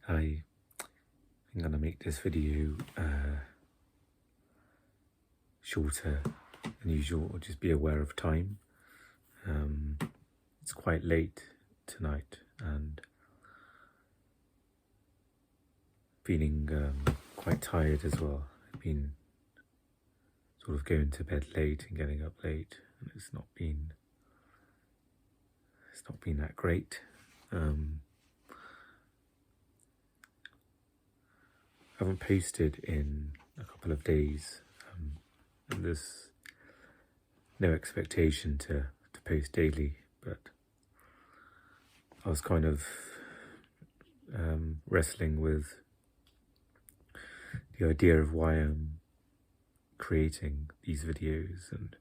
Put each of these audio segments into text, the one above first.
I'm going to make this video shorter than usual, or just be aware of time. It's quite late tonight and feeling quite tired as well. I've been sort of going to bed late and getting up late, and it's not been that great. I haven't posted in a couple of days, and there's no expectation to post daily, but I was kind of wrestling with the idea of why I'm creating these videos, and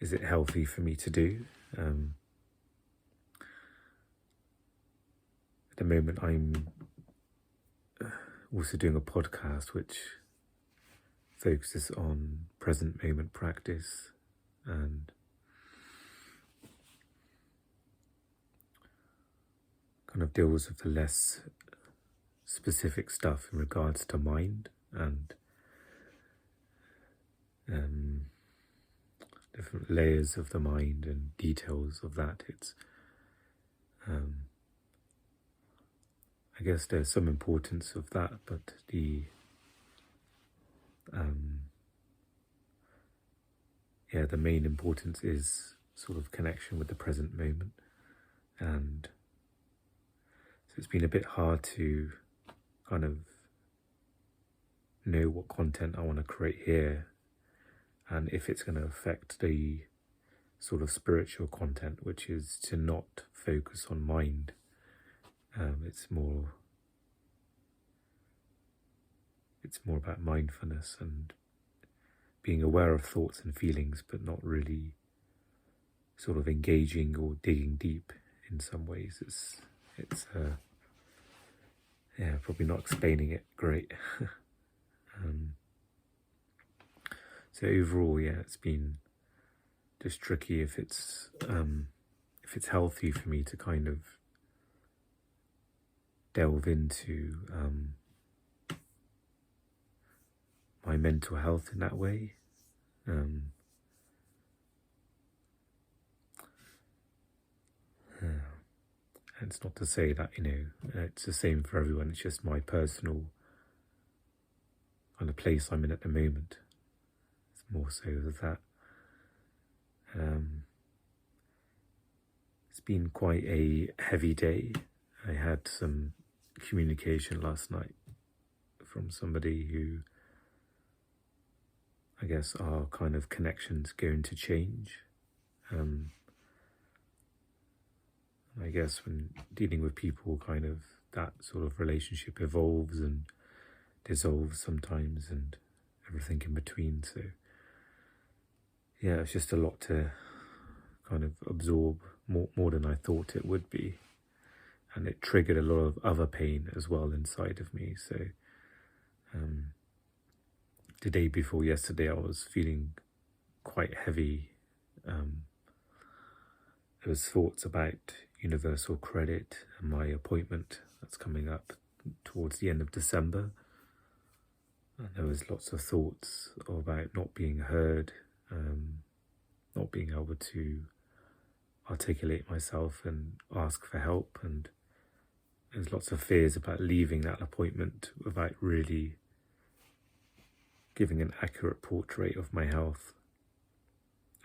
is it healthy for me to do? At the moment I'm also doing a podcast which focuses on present moment practice and kind of deals with the less specific stuff in regards to mind and different layers of the mind and details of that. It's I guess there's some importance of that, but the main importance is sort of connection with the present moment. And so it's been a bit hard to kind of know what content I want to create here, and if it's going to affect the sort of spiritual content, which is to not focus on mind. It's more about mindfulness and being aware of thoughts and feelings, but not really sort of engaging or digging deep in some ways. It's probably not explaining it great. So overall, it's been just tricky if it's healthy for me to kind of delve into my mental health in that way. And it's not to say that, it's the same for everyone. It's just my personal kind of place I'm in at the moment. It's more so of that. It's been quite a heavy day. I had some communication last night from somebody who I guess our kind of connection's going to change. I guess when dealing with people, kind of that sort of relationship evolves and dissolves sometimes, and everything in between. So it's just a lot to kind of absorb, more than I thought it would be, and it triggered a lot of other pain as well inside of me. So the day before yesterday I was feeling quite heavy. There was thoughts about universal credit and my appointment that's coming up towards the end of December. And there was lots of thoughts about not being heard, not being able to articulate myself and ask for help. And there's lots of fears about leaving that appointment without really giving an accurate portrait of my health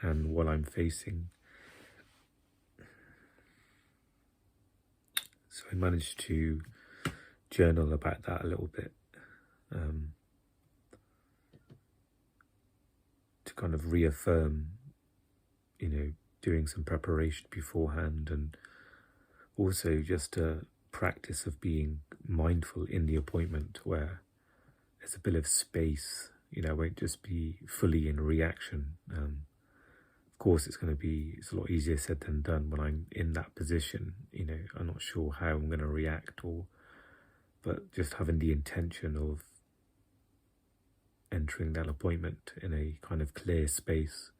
and what I'm facing. So I managed to journal about that a little bit, to kind of reaffirm, doing some preparation beforehand, and also just a practice of being mindful in the appointment where there's a bit of space. I won't just be fully in reaction. Of course, it's a lot easier said than done when I'm in that position. I'm not sure how I'm going to react, but just having the intention of entering that appointment in a kind of clear space,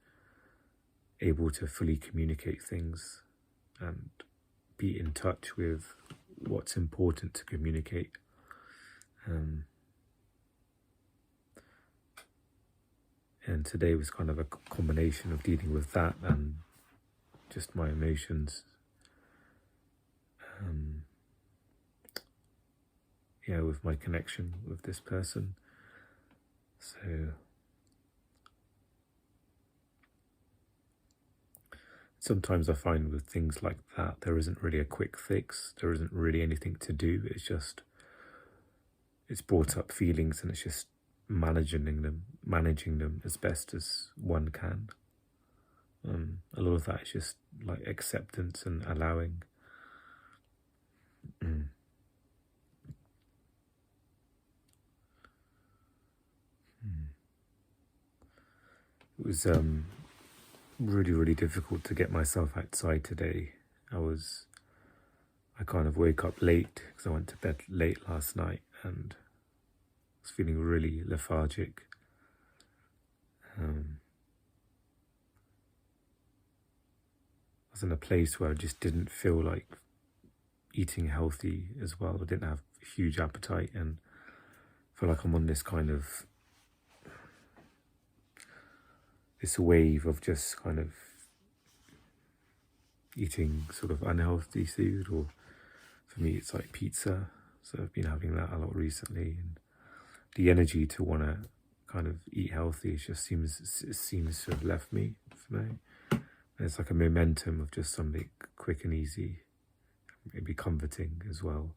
able to fully communicate things and be in touch with what's important to communicate. And today was kind of a combination of dealing with that and just my emotions. With my connection with this person. So sometimes I find with things like that, there isn't really a quick fix. There isn't really anything to do. It's brought up feelings, and it's just managing them as best as one can. A lot of that is just like acceptance and allowing. It was really, really difficult to get myself outside today. I kind of woke up late because I went to bed late last night and was feeling really lethargic. I was in a place where I just didn't feel like eating healthy as well. I didn't have a huge appetite, and I feel like I'm on this kind of this wave of just kind of eating sort of unhealthy food, or for me it's like pizza. So I've been having that a lot recently, and the energy to want to kind of eat healthy seems to have left me for me. And it's like a momentum of just something quick and easy, maybe comforting as well.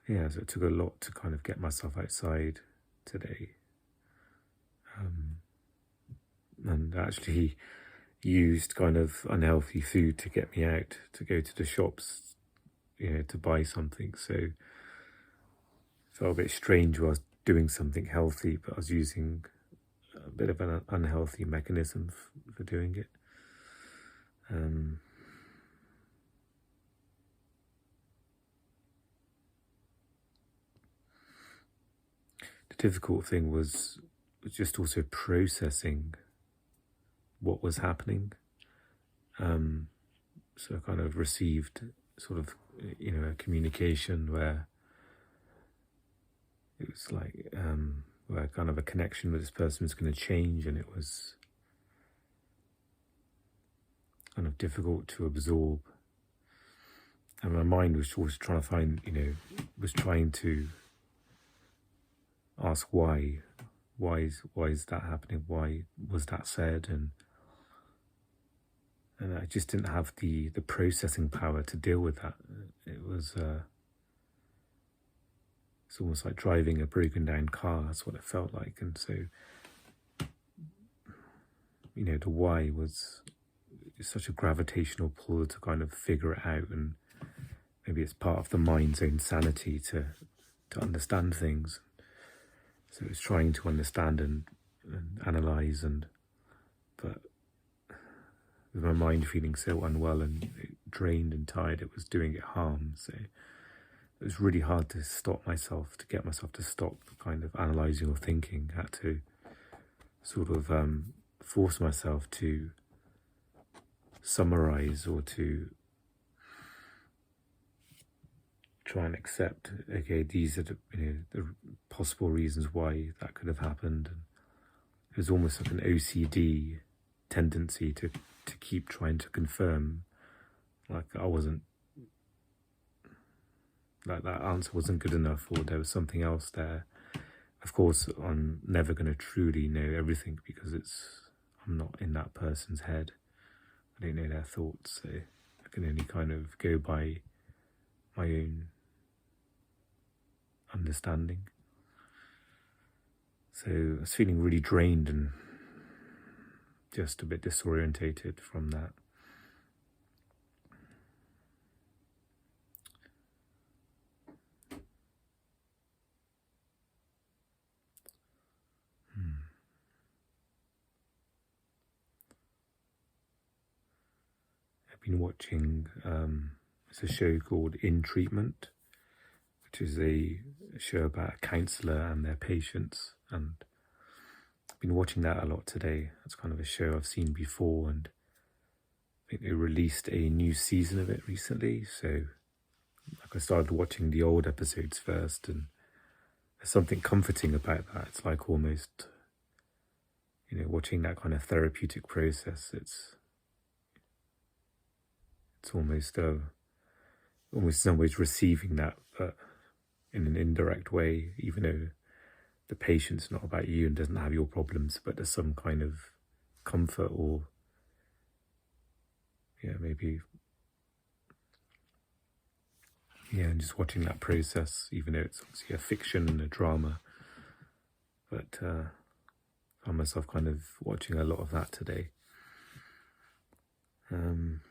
So it took a lot to kind of get myself outside today. And actually used kind of unhealthy food to get me out, to go to the shops, to buy something. So it felt a bit strange while I was doing something healthy, but I was using a bit of an unhealthy mechanism for doing it. The difficult thing was just also processing what was happening. So I kind of received sort of, a communication where it was like, where kind of a connection with this person was going to change, and it was kind of difficult to absorb. And my mind was always trying to find, was trying to ask why is that happening? Why was that said? And I just didn't have the processing power to deal with that. It was it's almost like driving a broken down car. That's what it felt like. And so, the why was such a gravitational pull to kind of figure it out. And maybe it's part of the mind's own sanity to understand things. So it's trying to understand and analyze, but with my mind feeling so unwell and drained and tired, it was doing it harm. So it was really hard to get myself to stop kind of analysing or thinking. I had to sort of force myself to summarise or to try and accept, okay, these are the possible reasons why that could have happened. And it was almost like an OCD tendency to keep trying to confirm, like I wasn't, like that answer wasn't good enough, or there was something else there. Of course, I'm never going to truly know everything because I'm not in that person's head. I don't know their thoughts, so I can only kind of go by my own understanding. So I was feeling really drained and just a bit disorientated from that. I've been watching it's a show called In Treatment, which is a show about a counsellor and their patients, and I've been watching that a lot today. That's kind of a show I've seen before, and I think they released a new season of it recently. So like I started watching the old episodes first, and there's something comforting about that. It's like almost, watching that kind of therapeutic process. It's almost in some ways receiving that, but in an indirect way, even though the patient's not about you and doesn't have your problems, but there's some kind of comfort or maybe and just watching that process, even though it's obviously a fiction and a drama. But I found myself kind of watching a lot of that today. I'm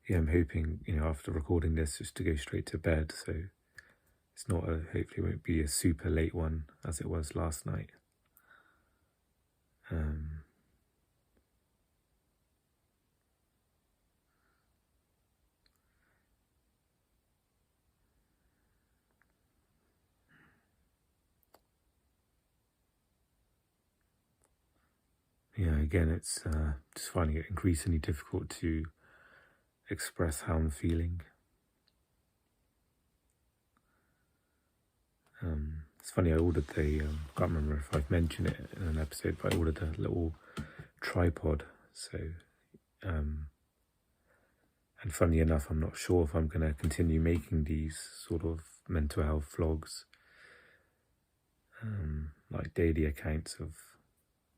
hoping, after recording this, just to go straight to bed, so it's not hopefully it won't be a super late one as it was last night. Again, it's just finding it increasingly difficult to express how I'm feeling. It's funny, I ordered I can't remember if I've mentioned it in an episode, but I ordered a little tripod. So, and funny enough, I'm not sure if I'm going to continue making these sort of mental health vlogs, like daily accounts of,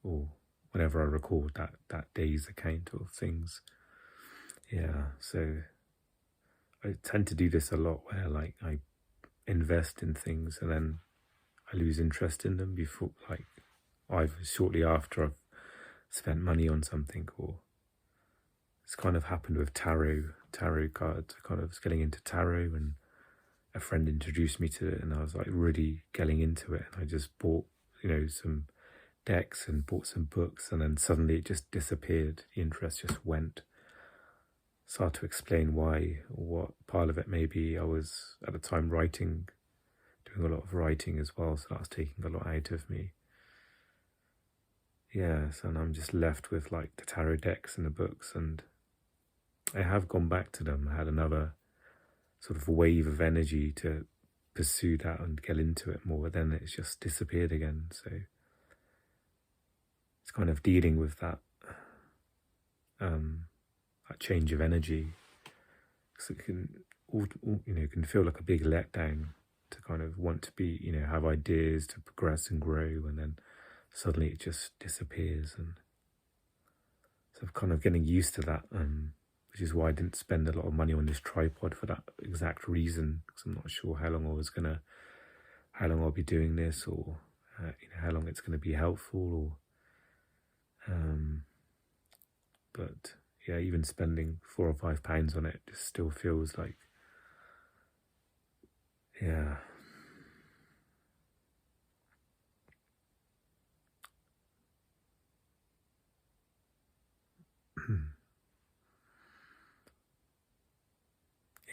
or whenever I record that day's account of things. So I tend to do this a lot, where like I invest in things and then I lose interest in them before, like either shortly after I've spent money on something, or it's kind of happened with tarot cards. I kind of was getting into tarot, and a friend introduced me to it, and I was like really getting into it, and I just bought some decks and bought some books, and then suddenly it just disappeared. The interest just went. It's hard to explain why, or what part of it. Maybe I was at the time doing a lot of writing as well, so that was taking a lot out of me. Yes, and I'm just left with like the tarot decks and the books, and I have gone back to them. I had another sort of wave of energy to pursue that and get into it more, but then it's just disappeared again. So it's kind of dealing with that change of energy, because it can feel like a big letdown to kind of want to be, have ideas to progress and grow, and then suddenly it just disappears. And so I'm kind of getting used to that, which is why I didn't spend a lot of money on this tripod for that exact reason, because I'm not sure how long I'll be doing this, or how long it's going to be helpful, or but even spending £4 or £5 on it just still feels like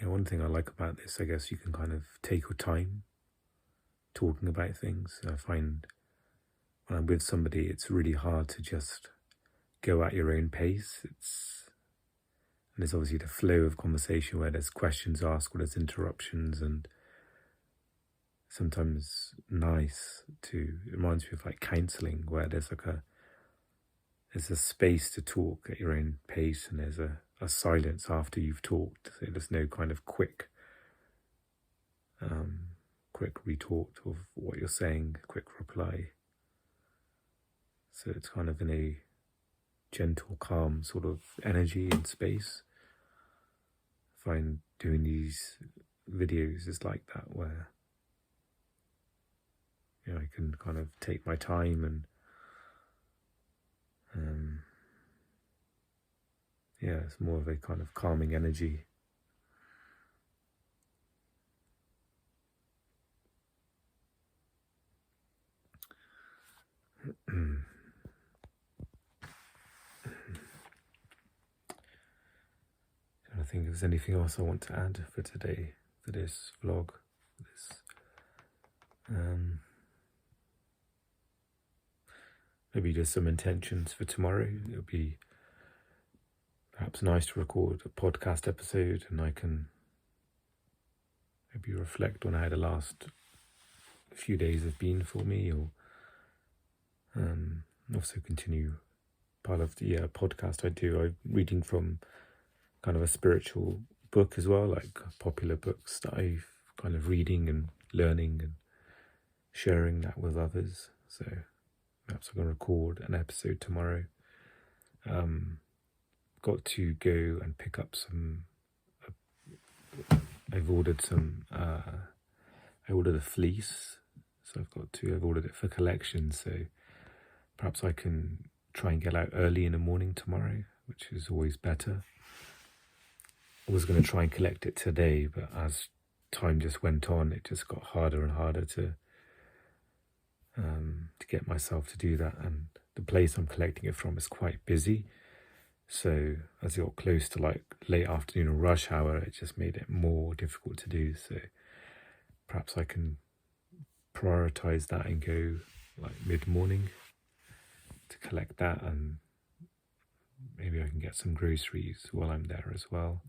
one thing I like about this, I guess, you can kind of take your time talking about things. I find when I'm with somebody, it's really hard to just go at your own pace. And there's obviously the flow of conversation where there's questions asked, or there's interruptions, and sometimes it reminds me of like counselling, where there's a space to talk at your own pace, and there's a silence after you've talked. So there's no kind of quick retort of what you're saying, quick reply. So it's kind of in a gentle, calm sort of energy and space. I find doing these videos is like that, where I can kind of take my time, and it's more of a kind of calming energy. I think if there's anything else I want to add for today, for this vlog. maybe just some intentions for tomorrow. It'll be perhaps nice to record a podcast episode, and I can maybe reflect on how the last few days have been for me, or also continue part of the podcast I do. I'm reading from kind of a spiritual book as well, like popular books that I'm kind of reading and learning and sharing that with others. So perhaps I'm going to record an episode tomorrow. Got to go and pick up some. I've ordered some. I ordered a fleece, so I've ordered it for collection. So perhaps I can try and get out early in the morning tomorrow, which is always better. I was going to try and collect it today, but as time just went on, it just got harder and harder to get myself to do that. And the place I'm collecting it from is quite busy. So as it got close to like late afternoon or rush hour, it just made it more difficult to do. So perhaps I can prioritize that and go like mid-morning to collect that, and maybe I can get some groceries while I'm there as well.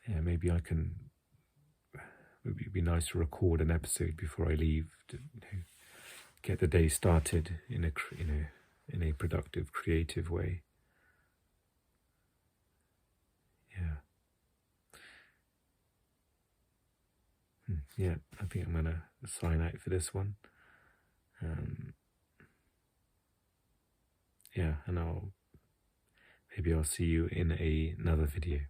Yeah, maybe it'd be nice to record an episode before I leave to get the day started in a productive, creative way. Yeah, I think I'm going to sign out for this one. And maybe I'll see you in another video.